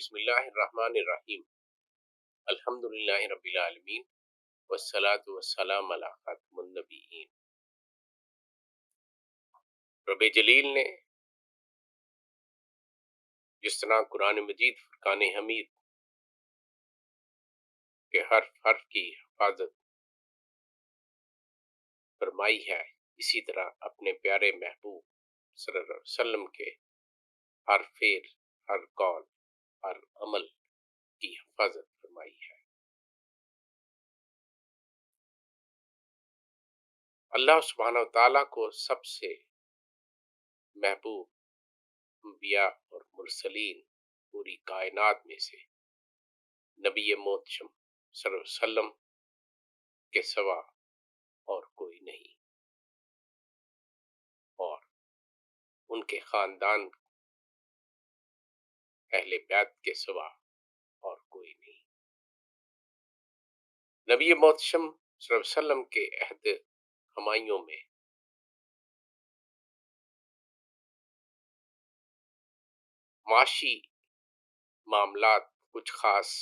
بسم اللہ الرحمن الرحیم، الحمدللہ رب العالمین، والصلاة والسلام علی خاتم النبیین۔ رب جلیل نے جس طرح قرآن مجید فرقان حمید کے حرف کی حفاظت فرمائی ہے، اسی طرح اپنے پیارے محبوب صلی اللہ علیہ وسلم کے ہر فعل، ہر قول، ہر عمل کی حفاظت فرمائی ہے۔ اللہ سبحانہ و تعالیٰ کو سب سے محبوب انبیاء اور مرسلین پوری کائنات میں سے نبی محتشم صلی اللہ علیہ وسلم کے سوا اور کوئی نہیں، اور ان کے خاندان اہل بیت کے سوا اور کوئی نہیں۔ نبی محتشم صلی اللہ علیہ وسلم کے عہد ہمایوں میں معاشی معاملات کچھ خاص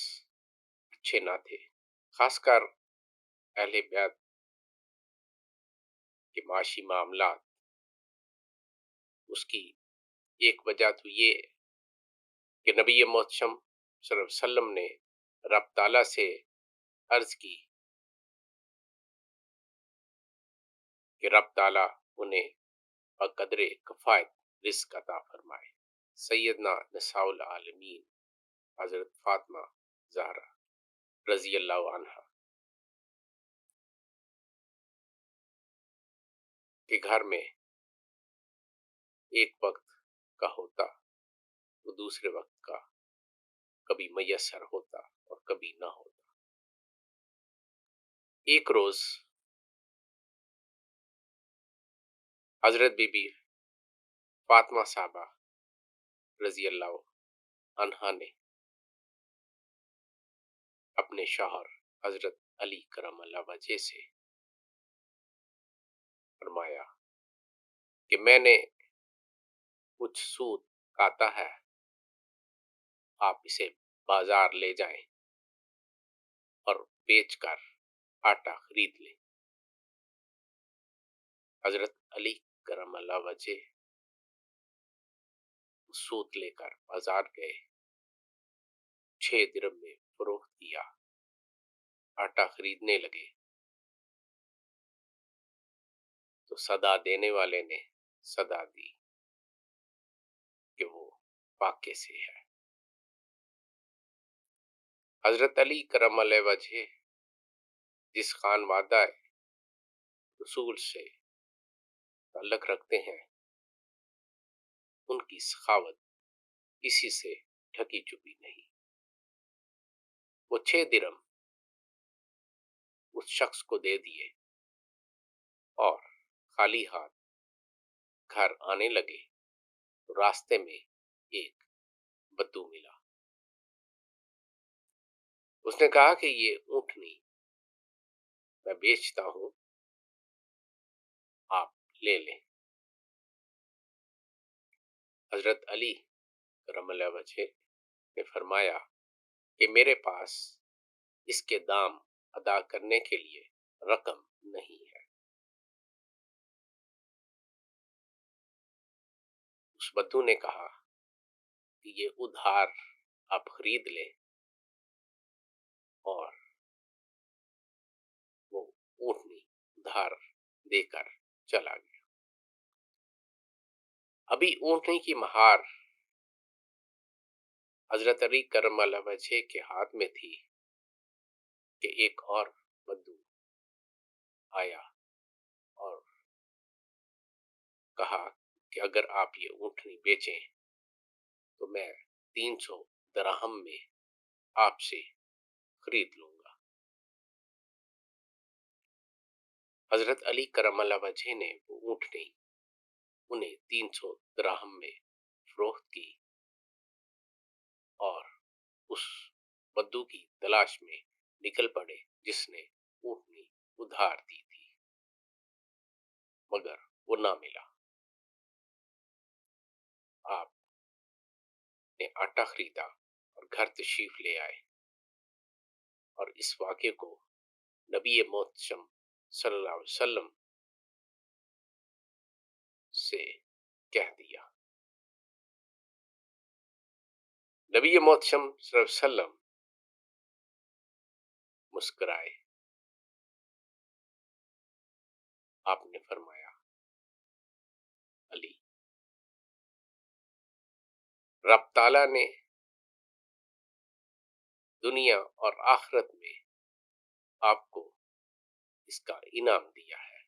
اچھے نہ تھے، خاص کر اہل بیت کے معاشی معاملات۔ اس کی ایک وجہ تو یہ کہ نبی محتشم صلی اللہ علیہ وسلم نے رب تعالیٰ سے عرض کی کہ رب تعالیٰ انہیں بقدر کفایت رزق عطا فرمائے۔ سیدنا نساء العالمین حضرت فاطمہ زہرا رضی اللہ عنہا کے گھر میں ایک وقت کا ہوتا تو دوسرے وقت کا کبھی میسر ہوتا اور کبھی نہ ہوتا۔ ایک روز حضرت بی بی فاطمہ صاحبہ رضی اللہ عنہا نے اپنے شوہر حضرت علی کرم اللہ وجہ سے فرمایا کہ میں نے کچھ سود کاتا ہے، آپ اسے بازار لے جائیں اور بیچ کر آٹا خرید لیں۔ حضرت علی کرم اللہ وجہ سود لے کر بازار گئے، 6 درہم میں فروخت کیا، آٹا خریدنے لگے تو صدا دینے والے نے صدا دی کہ وہ فاقے سے ہے۔ حضرت علی کرم اللہ وجہ جس خانوادہ رسول سے تعلق رکھتے ہیں، ان کی سخاوت کسی سے ڈھکی چھپی نہیں۔ وہ 6 درہم اس شخص کو دے دیے اور خالی ہاتھ گھر آنے لگے تو راستے میں ایک بدو ملا۔ اس نے کہا کہ یہ اونٹنی میں بیچتا ہوں، آپ لے لیں۔ حضرت علی کرم اللہ وجہ نے فرمایا کہ میرے پاس اس کے دام ادا کرنے کے لیے رقم نہیں ہے۔ اس بدو نے کہا کہ یہ ادھار آپ خرید لیں، اور وہ اونٹنی ادھار دے کر چلا گیا۔ ابھی اونٹنی کی مہار حضرت علی کرم اللہ وجہ کے ہاتھ میں تھی کہ ایک اور بدو آیا اور کہا کہ اگر آپ یہ اونٹنی بیچیں تو میں 300 درہم میں آپ سے خرید لوں گا۔ حضرت علی کرم اللہ وجہ نے وہ اونٹنی انہیں 300 درہم میں فروخت کی اور اس بدو کی تلاش میں نکل پڑے جس نے اونٹنی ادھار دی تھی، مگر وہ نہ ملا۔ آپ نے آٹا خریدا اور گھر تشریف لے آئے اور اس واقعے کو نبی محتشم صلی اللہ علیہ وسلم سے کہہ دیا۔ نبی محتشم صلی اللہ علیہ وسلم مسکرائے، آپ نے فرمایا علی، رب تعالیٰ نے دنیا اور آخرت میں آپ کو اس کا انعام دیا ہے۔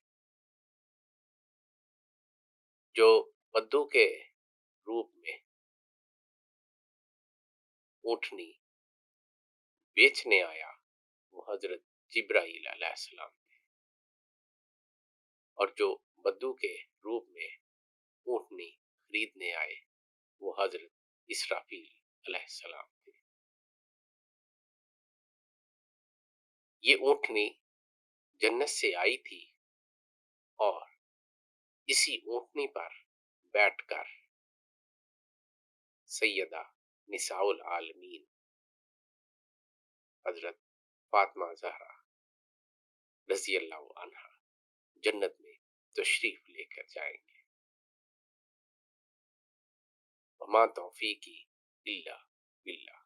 جو بدو کے روپ میں اونٹنی بیچنے آیا وہ حضرت جبرائیل علیہ السلام تھے، اور جو بدو کے روپ میں اونٹنی خریدنے آئے وہ حضرت اسرافیل علیہ السلام تھے۔ یہ اونٹنی جنت سے آئی تھی اور اسی اونٹنی پر بیٹھ کر سیدہ نساء العالمین حضرت فاطمہ زہرا رضی اللہ عنہا جنت میں تشریف لے کر جائیں گے۔ وما توفیقی الا باللہ۔